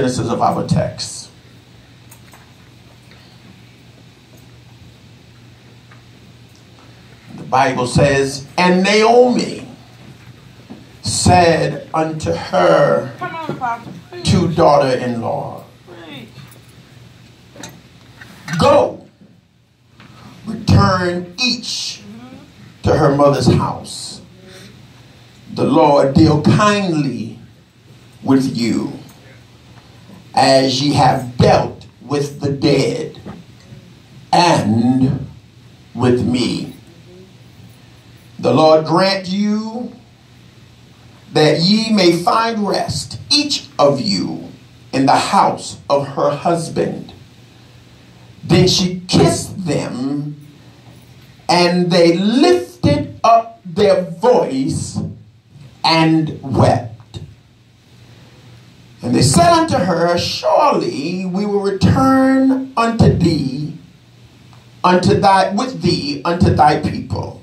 Genesis of our text. The Bible says, and Naomi said unto her two daughter-in-law, go, return each to her mother's house. The Lord deal kindly with you, as ye have dealt with the dead, and with me. The Lord grant you that ye may find rest, each of you, in the house of her husband. Then she kissed them, and they lifted up their voice and wept. And they said unto her, surely we will return unto thee, unto thy people.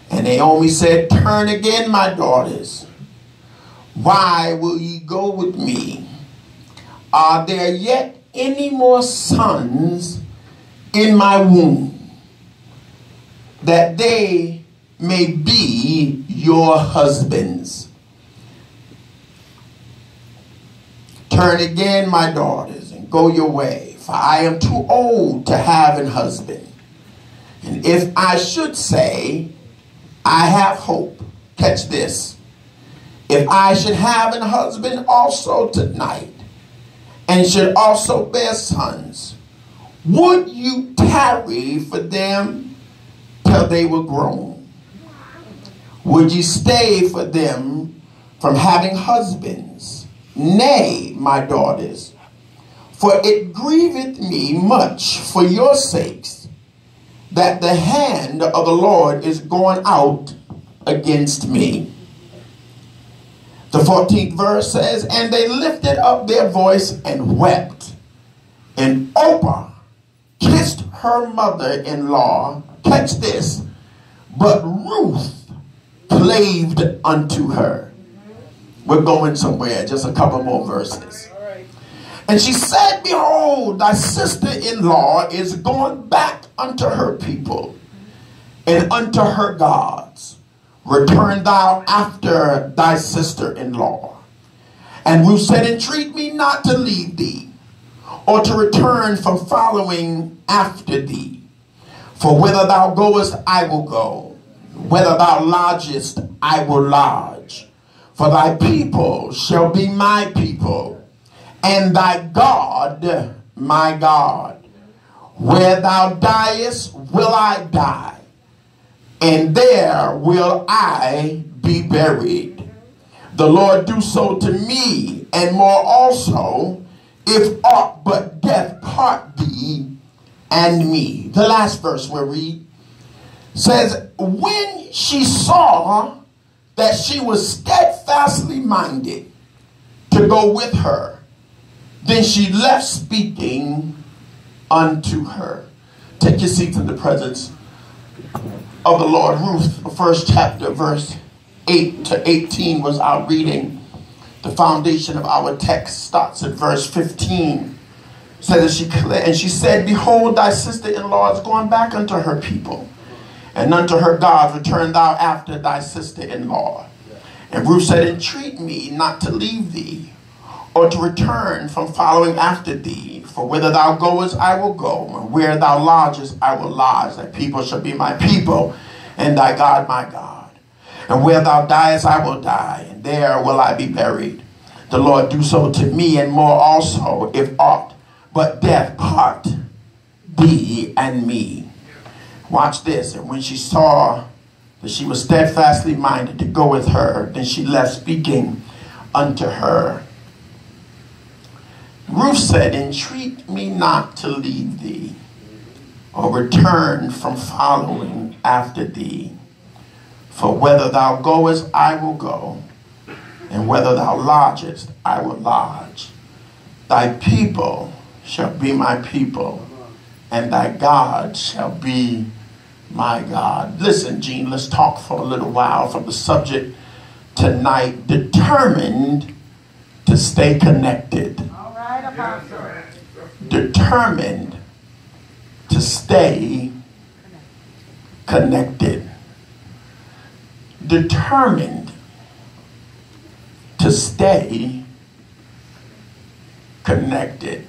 And Naomi said, turn again, my daughters. Why will ye go with me? Are there yet any more sons in my womb, that they may be your husbands? Turn again, my daughters, and go your way, for I am too old to have an husband. And if I should say, I have hope, catch this, if I should have an husband also tonight, and should also bear sons, would you tarry for them till they were grown? Would you stay for them from having husbands? Nay, my daughters, for it grieveth me much for your sakes, that the hand of the Lord is gone out against me. The 14th verse says, and they lifted up their voice and wept. And Oprah kissed her mother-in-law, catch this, but Ruth claved unto her. We're going somewhere, just a couple more verses. And she said, behold, thy sister-in-law is gone back unto her people and unto her gods. Return thou after thy sister-in-law. And Ruth said, entreat me not to leave thee, or to return from following after thee. For whither thou goest, I will go. Whither thou lodgest, I will lodge. For thy people shall be my people, and thy God my God. Where thou diest will I die, and there will I be buried. The Lord do so to me, and more also, if aught but death part thee and me. The last verse we'll read says, when she saw that she was steadfastly minded to go with her, then she left speaking unto her. Take your seats in the presence of the Lord. Ruth, the first chapter, verse 8 to 18 was our reading. The foundation of our text starts at verse 15. Says, and she said, behold, thy sister-in-law is gone back unto her people, and unto her gods. Return thou after thy sister-in-law. And Ruth said, entreat me not to leave thee, or to return from following after thee. For whither thou goest, I will go, and where thou lodgest, I will lodge. Thy people shall be my people, and thy God my God. And where thou diest, I will die, and there will I be buried. The Lord do so to me, and more also, if aught but death part thee and me. Watch this. And when she saw that she was steadfastly minded to go with her, then she left speaking unto her. Ruth said, entreat me not to leave thee, or return from following after thee. For whether thou goest, I will go, and whether thou lodgest, I will lodge. Thy people shall be my people, and thy God shall be my God. Listen, Gene, let's talk for a little while from the subject tonight, determined to stay connected. determined to stay connected. Determined to stay connected.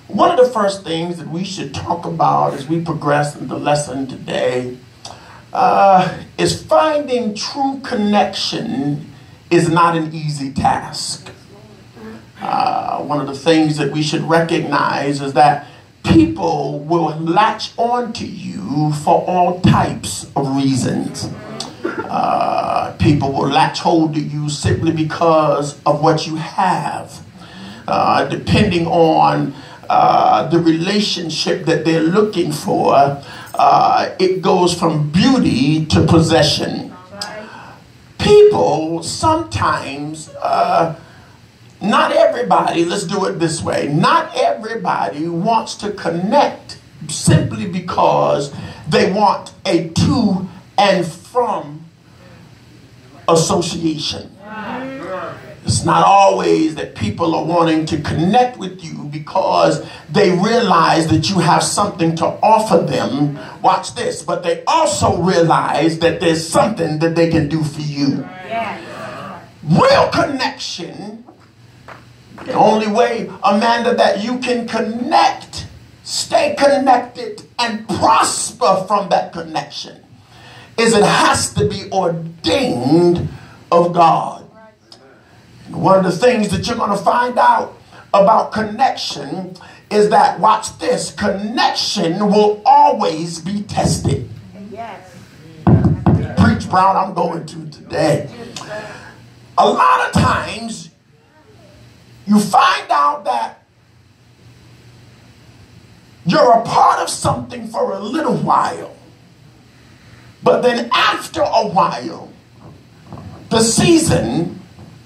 One of the first things that we should talk about as we progress in the lesson today is finding true connection is not an easy task. One of the things that we should recognize is that people will latch on to you for all types of reasons. People will latch hold to you simply because of what you have, depending on the relationship that they're looking for. It goes from beauty to possession. People sometimes, not everybody, let's do it this way, not everybody wants to connect simply because they want a to and from association. It's not always that people are wanting to connect with you because they realize that you have something to offer them. Watch this. But they also realize that there's something that they can do for you. Real connection, the only way, Amanda, that you can connect, stay connected, and prosper from that connection is it has to be ordained of God. One of the things that you're going to find out about connection is that, watch this, connection will always be tested. Yes. Preach, Brown, I'm going to today. A lot of times you find out that you're a part of something for a little while, but then after a while, the season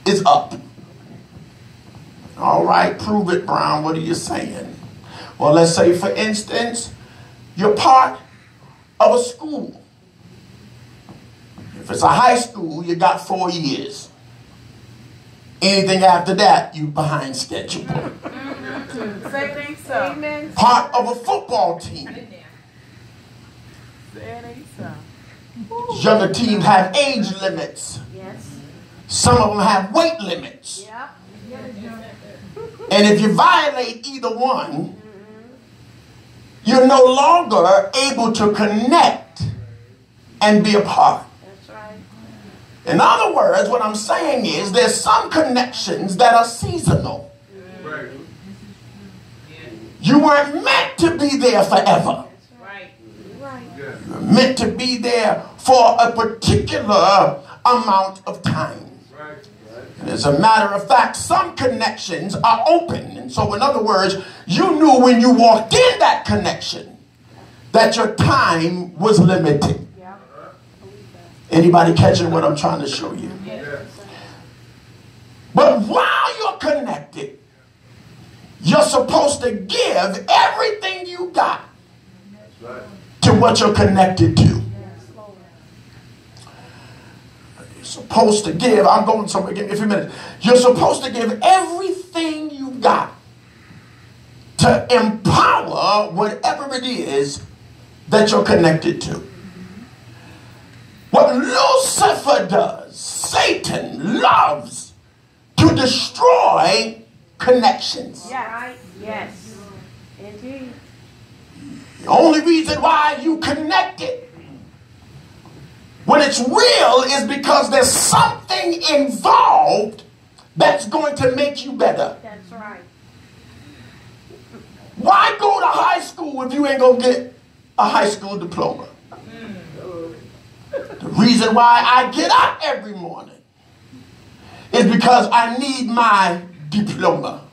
is up. All right, prove it, Brown. What are you saying? Well, let's say, for instance, you're part of a school. If it's a high school, you got 4 years. Anything after that, you behind schedule. Say so. Part of a football team. Younger teams have age limits. Yes. Some of them have weight limits. Yep. And if you violate either one, you're no longer able to connect and be a part. That's right. In other words, what I'm saying is there's some connections that are seasonal. Right. You weren't meant to be there forever. Right. You're meant to be there for a particular amount of time. And as a matter of fact, some connections are open. And so in other words, you knew when you walked in that connection that your time was limited. Anybody catching what I'm trying to show you? But while you're connected, you're supposed to give everything you got to what you're connected to. Supposed to give, I'm going somewhere, give me a few minutes. You're supposed to give everything you got to empower whatever it is that you're connected to. What Lucifer does, Satan loves to destroy connections. Yeah. Yes. Indeed. The only reason why you connected when it's real is because there's something involved that's going to make you better. That's right. Why go to high school if you ain't going to get a high school diploma? The reason why I get up every morning is because I need my diploma.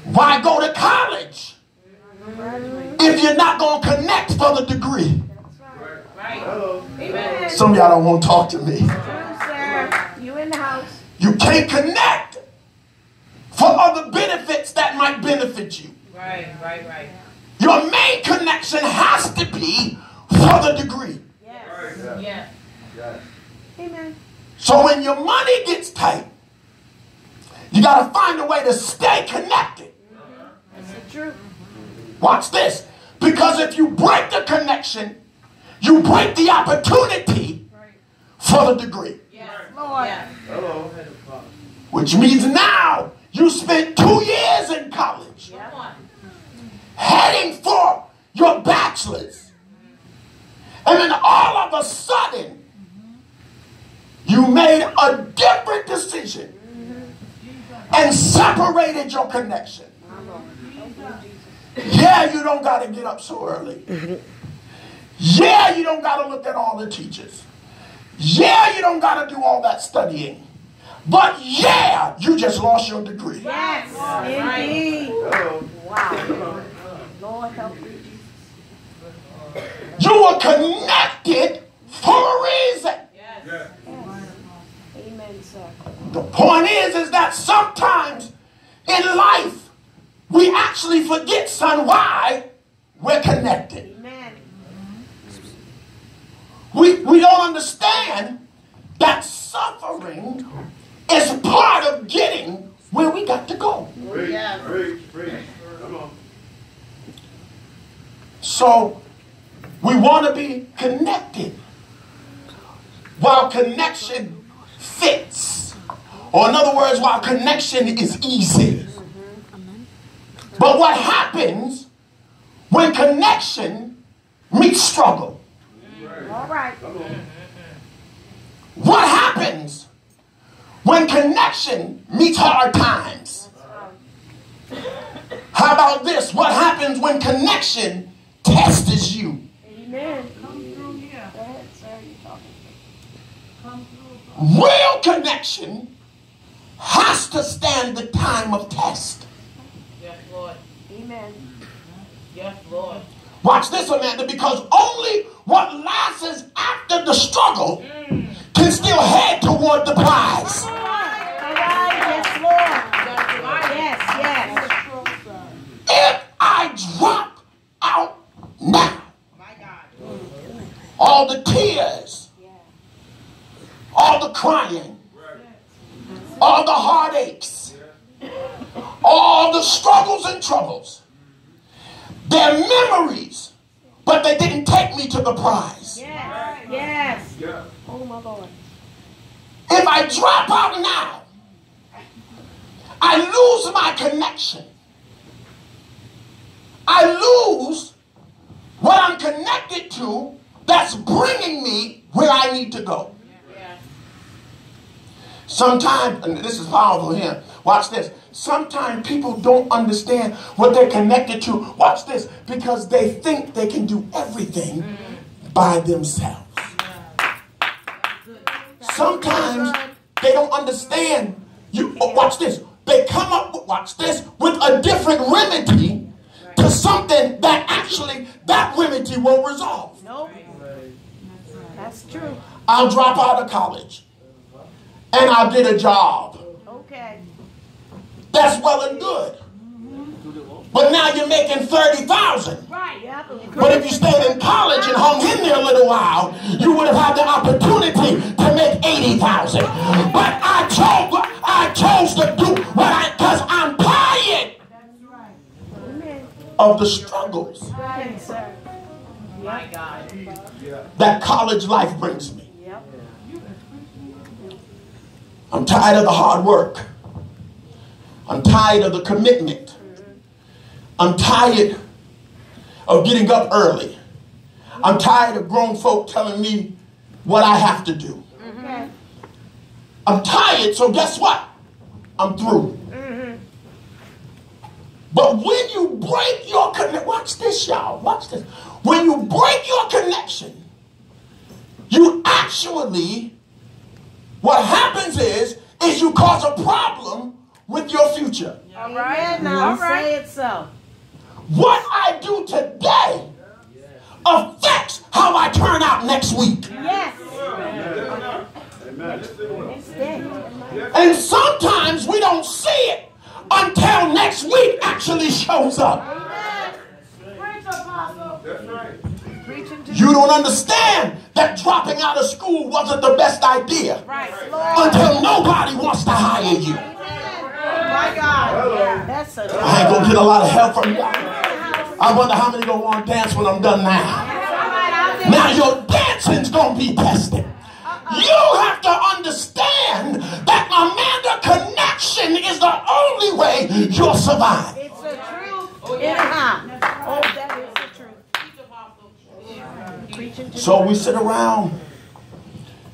Why go to college if you're not going to connect for the degree? Amen. Some of y'all don't want to talk to me. True, sir. You in the house. You can't connect for other benefits that might benefit you. Right. Your main connection has to be for the degree. Yes. Amen. So when your money gets tight, you got to find a way to stay connected true. Watch this. Because if you break the connection, you break the opportunity for the degree. Yes, Lord. Hello. Which means now you spent 2 years in college heading for your bachelor's. And then all of a sudden, you made a different decision and separated your connection. Yeah, you don't got to get up so early. Yeah, you don't got to look at all the teachers. Yeah, you don't got to do all that studying. But yeah, you just lost your degree. Yes, indeed. Wow. Lord help you, Jesus. You were connected for a reason. Yes. Amen, sir. The point is that sometimes in life, we actually forget, son, why we're connected. Amen. We don't understand that suffering is part of getting where we got to go. Preach. Come on. So we want to be connected while connection fits. Or in other words, while connection is easy. But what happens when connection meets struggle? All right. What happens when connection meets hard times? How about this? What happens when connection tests you? Amen. Come through here. Go ahead, sir. You're talking. Come through. Real connection has to stand the time of test. Yes, Lord. Amen. Yes, Lord. Watch this, Amanda, because only what lasts after the struggle can still head toward the prize. All right. Yes, Lord. Yes. If I drop out now, My God. all the tears, all the crying, all the heartaches, all the struggles and troubles, they're memories, but they didn't take me to the prize. Yes. Oh, my Lord. If I drop out now, I lose my connection. I lose what I'm connected to that's bringing me where I need to go. Sometimes, and this is powerful here, watch this. Sometimes people don't understand what they're connected to. Watch this, because they think they can do everything by themselves. Sometimes they don't understand. Watch this. They come up, watch this, with a different remedy to something that actually that remedy will resolve. Nope. That's true. I'll drop out of college and I'll get a job. Okay. That's well and good. But now you're making $30,000. Right. Yep. But if you stayed in college and hung in there a little while, you would have had the opportunity to make $80,000. But I chose to do what because I'm tired of the struggles Right, sir. My God. that college life brings me. Yep. I'm tired of the hard work. I'm tired of the commitment. I'm tired of getting up early. I'm tired of grown folk telling me what I have to do. I'm tired, so guess what? I'm through. But when you break your connection, watch this, y'all. Watch this. When you break your connection, you actually, what happens is you cause a problem with your future. All right. Now say it so. What I do today affects how I turn out next week. Yes. And sometimes we don't see it until next week actually shows up. You don't understand that dropping out of school wasn't the best idea until nobody wants to hire you. My God. That's That's a I ain't going to get a lot of help from y'all. I wonder how many going to want to dance when I'm done now. Now your dancing's going to be tested. You have to understand that, Amanda, connection is the only way you'll survive. It's the truth. Oh, that is the truth. So we sit around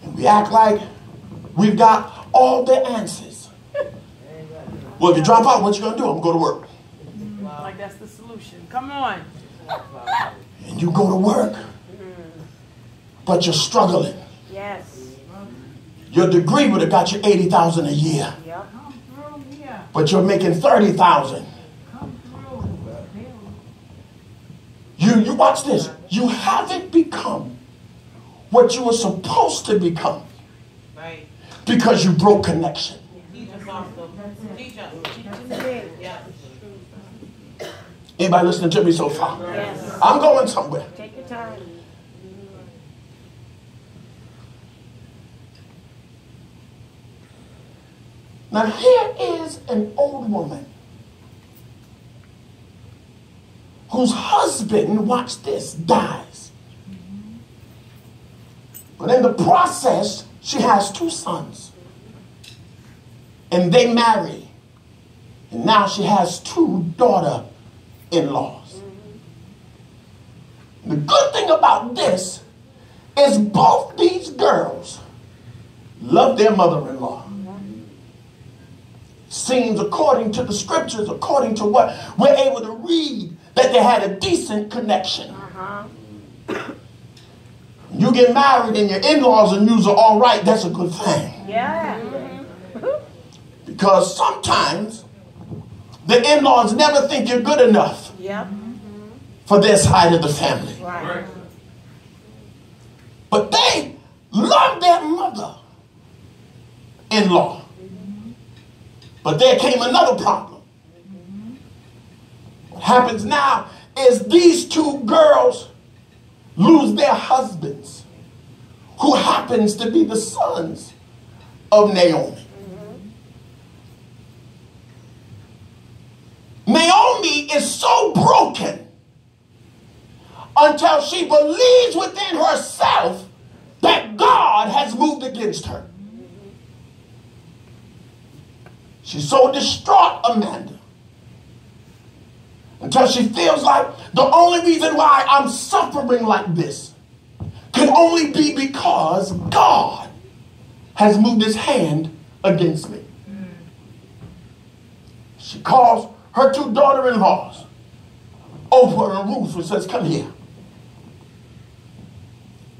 and we act like we've got all the answers. Well, if you drop out, what you going to do? I'm going to go to work. Like that's the solution. Come on. And you go to work, but you're struggling. Yes. Your degree would have got you $80,000 a year. Yep. But you're making $30,000. You watch this. You haven't become what you were supposed to become. Right. Because you broke connection. Teach us also. Teach us. Yeah. Anybody listening to me so far? Yes. I'm going somewhere. Take your time. Now here is an old woman whose husband, watch this, dies. But in the process, she has 2 sons. And they marry. And now she has 2 daughter-in-laws. The good thing about this is both these girls love their mother-in-law. Seems according to the scriptures, according to what we're able to read, that they had a decent connection. You get married and your in-laws and yous are all right, that's a good thing. Yeah. Because sometimes the in-laws never think you're good enough for their side of the family. Right. But they love their mother-in-law. But there came another problem. What happens now is these 2 girls lose their husbands, who happens to be the sons of Naomi. Naomi is so broken until she believes within herself that God has moved against her. She's so distraught, Amanda, until she feels like the only reason why I'm suffering like this can only be because God has moved his hand against me. She calls her 2 daughter-in-laws, Oprah and Ruth, and says, come here.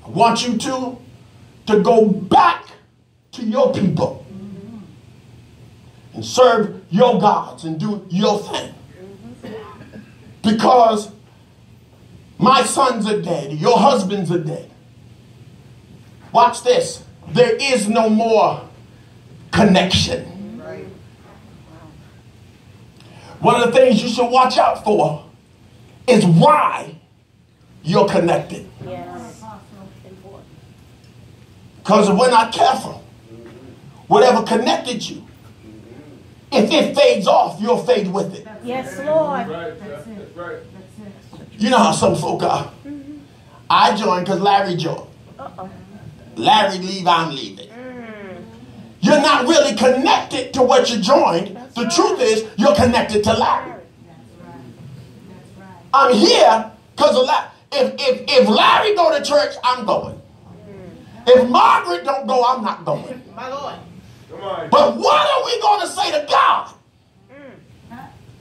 I want you to go back to your people and serve your gods and do your thing. Because my sons are dead, your husbands are dead. Watch this. There is no more connection. Right. One of the things you should watch out for is why you're connected. Yes. Because if we're not careful, whatever connected you, if it fades off, you'll fade with it. Yes, Lord. Right, that's right. You know how some folk are. I joined because Larry joined. Larry leave, I'm leaving. You're not really connected to what you joined. The truth is, you're connected to Larry. I'm here because of Larry. If Larry go to church, I'm going. If Margaret don't go, I'm not going. My Lord. Come on. But what are we going to say to God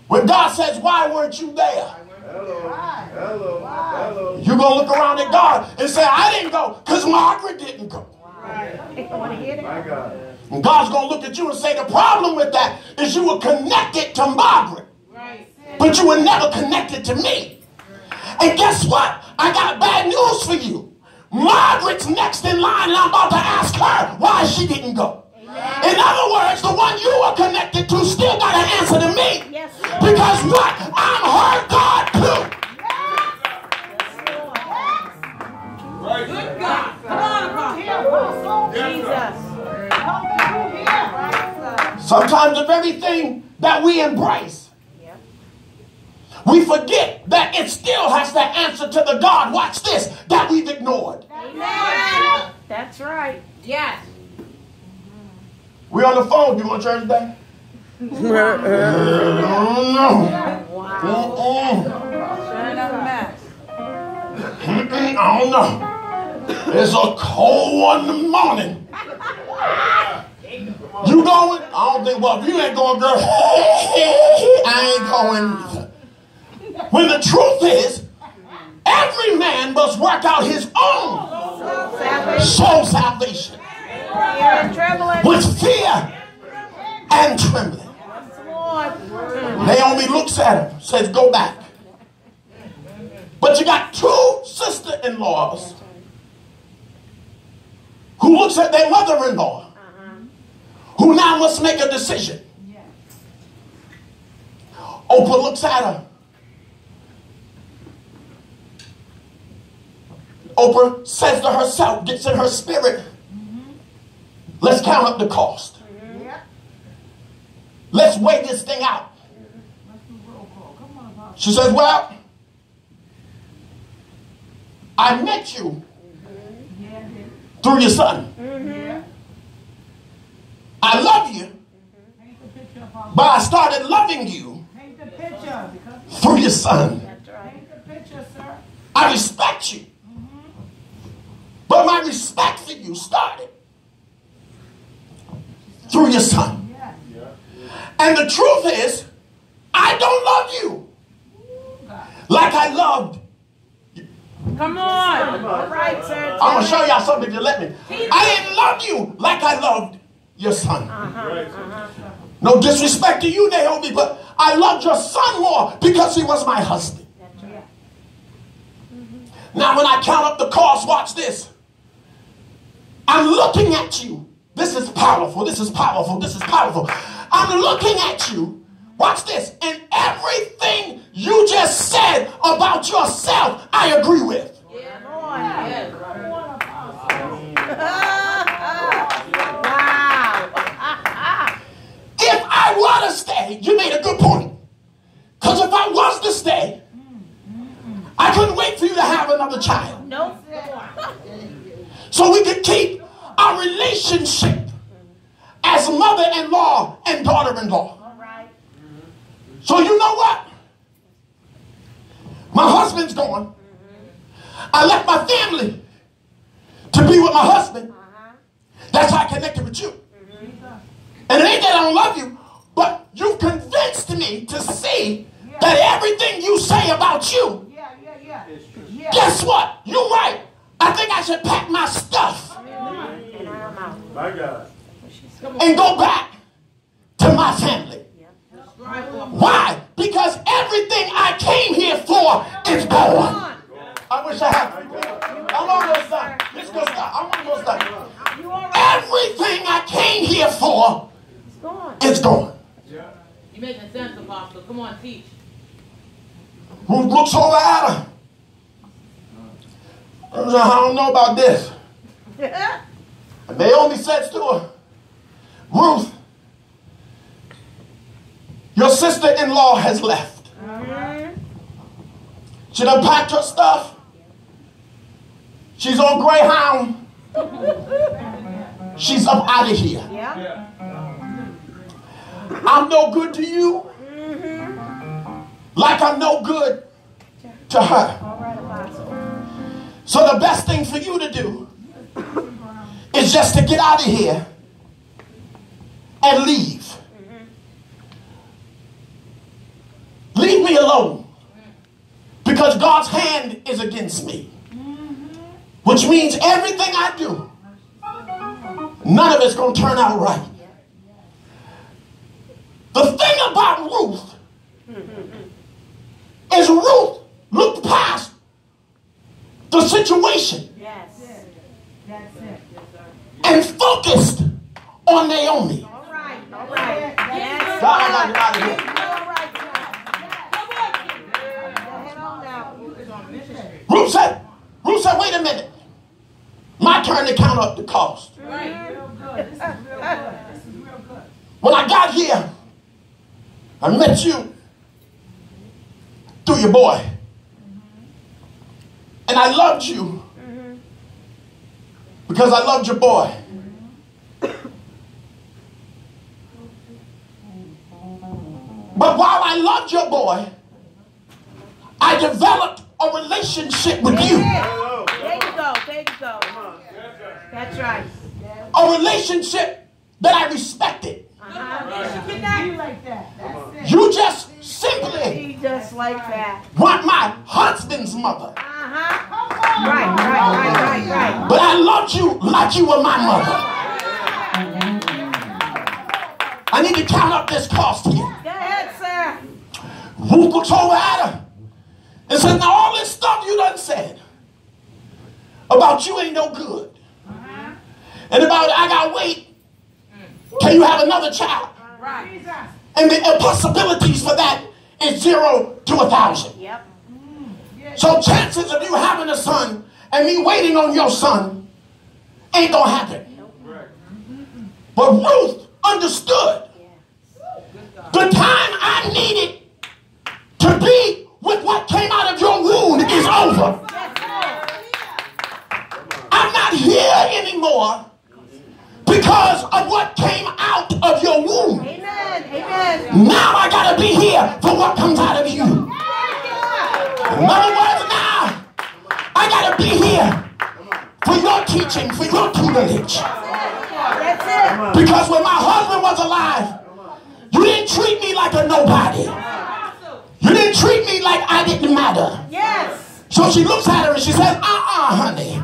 when God says, why weren't you there? Hello. Hello. Hello. You're going to look around at God and say, I didn't go because Margaret didn't go. My God. And God's going to look at you and say, the problem with that is you were connected to Margaret, but you were never connected to me. And guess what? I got bad news for you. Margaret's next in line, and I'm about to ask her why she didn't go. In other words, the one you were connected to still got an answer to me. Yes, Because what? I'm her God too. Right. Good God. Come on, Apostle. Jesus. Sometimes the very thing that we embrace we forget that it still has to answer to the God, watch this, that we've ignored. Amen. That's right. Yes. We on the phone. You want church today? Wow. I don't know. It's a cold one in the morning. You going? I don't think, well, if you ain't going, girl, I ain't going. When the truth is, every man must work out his own soul salvation with fear and trembling. Naomi looks at him, says, go back. But you got two sister-in-laws who looks at their mother-in-law, who now must make a decision. Oprah looks at her. Oprah says to herself, gets in her spirit, let's count up the cost. Let's weigh this thing out. She says, well, I met you through your son. I love you, but I started loving you through your son. I respect you, but my respect for you started through your son. And the truth is, I don't love you like I loved. Come on. All right, sir. I'm going to show y'all something to let me. I didn't love you like I loved your son. No disrespect to you, Naomi, but I loved your son more because he was my husband. Now, when I count up the cost, watch this. I'm looking at you. This is powerful. This is powerful. This is powerful. I'm looking at you. Watch this. And everything you just said about yourself, I agree with. If I were to stay, you made a good point. Because if I was to stay, I couldn't wait for you to have another child. Nope. So we could keep our relationship as mother-in-law and daughter-in-law. All right. So you know what? My husband's gone. I left my family to be with my husband. That's how I connected with you. And it ain't that I don't love you, but you've convinced me to see that everything you say about you, guess what? You're right. I think I should pack my stuff My God. and go back to my family. Why? Because everything I came here for is gone. I wish I had. I'm almost done. This goes done. I'm almost done. Everything I came here for is gone. You making sense, Apostle. Come on, teach. Ruth looks over at her. I don't know about this. And Naomi says to her, Ruth, your sister-in-law has left. She done packed her stuff. She's on Greyhound. She's up out of here. I'm no good to you like I'm no good to her. So the best thing for you to do is just to get out of here and leave. Leave me alone because God's hand is against me. Which means everything I do, none of it's going to turn out right. The thing about Ruth is Ruth looked past the situation and focused on Naomi. All right. Yes. God, I got to get out of here. Ruth said, wait a minute. My turn to count up the cost. When I got here, I met you. through your boy. And I loved you because I loved your boy. But while I loved your boy, I developed a relationship with you. There you go. There you go. That's right. A relationship that I respected. You like that. You just simply He just like that. want my husband's mother. Right. But I loved you like you were my mother. I need to count up this cost here. Go ahead, sir. Ruth looks over at her and said, now all this stuff you done said about you ain't no good. And about I got weight. Can you have another child? Right. And the possibilities for that is 0 to 1,000. Yep. So chances of you having a son and me waiting on your son ain't gonna happen. But Ruth understood the time I needed to be with what came out of your wound is over. I'm not here anymore because of what came out of your womb. Amen. Now I gotta be here for what comes out of you. In other words, now I gotta be here for your teaching, for your tutelage. That's it. Because when my husband was alive, you didn't treat me like a nobody. You didn't treat me like I didn't matter. Yes. So she looks at her and she says, honey.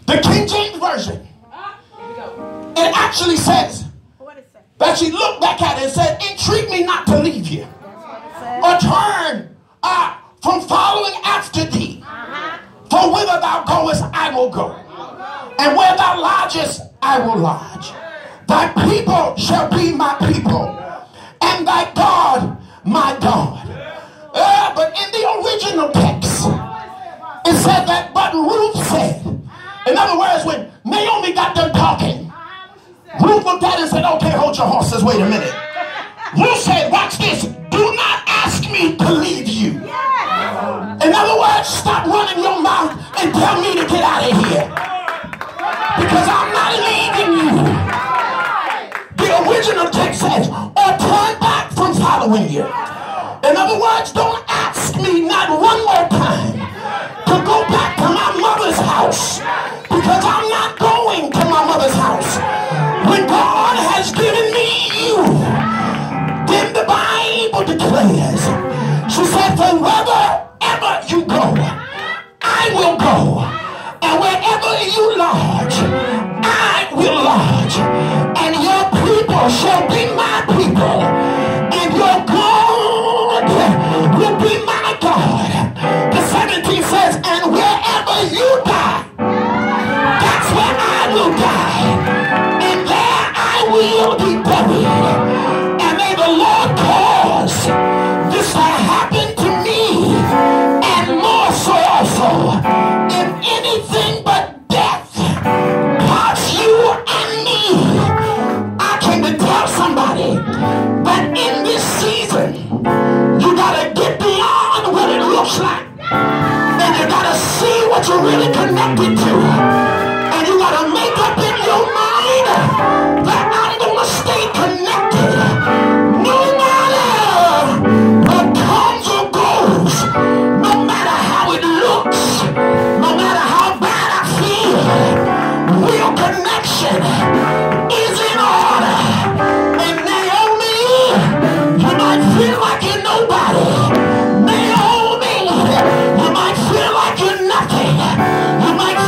The King James Version, it actually says that she looked back at it and said, entreat me not to leave you or turn from following after thee. For whither thou goest, I will go. And where thou lodgest, I will lodge. Thy people shall be my people, and thy God, my God. But in the original text, it said that, but Ruth said, in other words, when Naomi got done talking, Ruth looked at it and said, okay, hold your horses, wait a minute. Ruth said, watch this, do not ask me to leave you. In other words, stop running your mouth and tell me to get out of here. Because I'm not leaving you. The original text says, or turn back from following you. In other words, don't ask me not one more time to go back to my mother's house. Because I'm not going to my mother's house. When God has given me you, then the Bible declares, she said, for wherever you go, I will go. And wherever you lodge, I will lodge. And your people shall be my people. And your God will be my God. The 17 says, and wherever you die, that's where I will die. And there I will be buried. And may the Lord cause this to happen to me. And more so also, if anything but death parts you and me, I came to tell somebody that in this season, you gotta get beyond what it looks like. And you gotta see what you're really connected to. And you gotta make up in your mind that I'm gonna stay connected. No matter what comes or goes, no matter how it looks, no matter how bad I feel, real connection is in order. And Naomi, you might feel like you're nobody. Naomi, you might feel like you're nothing. You might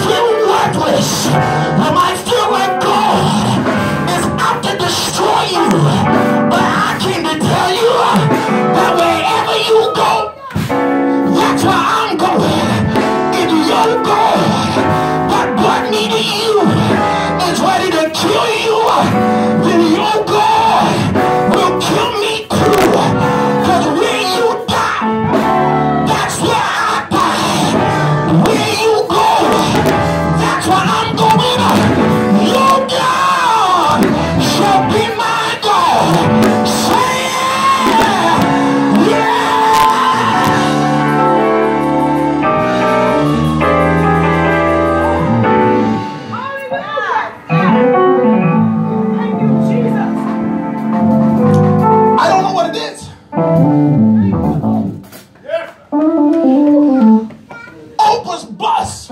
Oprah's bus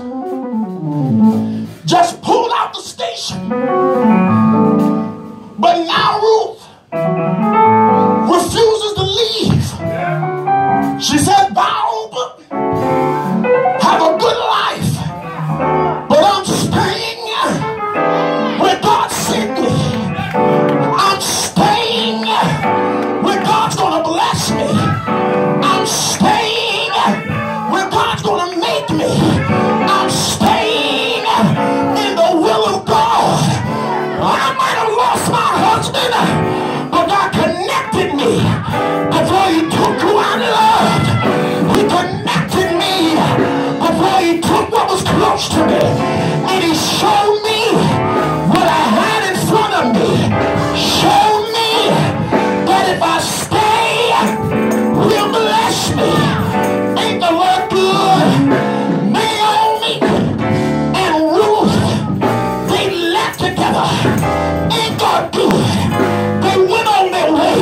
just pulled out the station. But now Ruth refuses to leave. She said, bye, Oprah. Have a good life. But I'm staying where God sent me. I'm staying where God's going to bless me. I'm staying where God's going to make me. I'm staying in the will of God. I might have lost my husband, but God connected me before he took who I loved. He connected me before he took what was close to me. And he showed me what I had in front of me. Showed me that if I stay, he'll bless me. Ain't the Lord good? Naomi and Ruth, they left together. Ain't God good? They went on their way.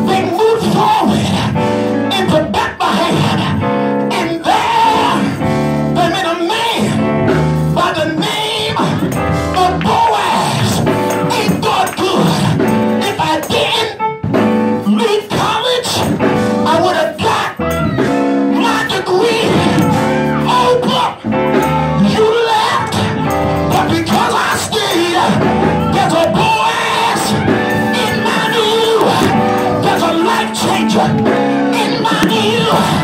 They moved forward into Bethlehem. And there they met a man by the name of Boaz. Ain't God good? If I didn't leave college, I would have got my degree. Oprah, you left, but because I stayed, there's a Boaz in my new. There's a life changer in my new.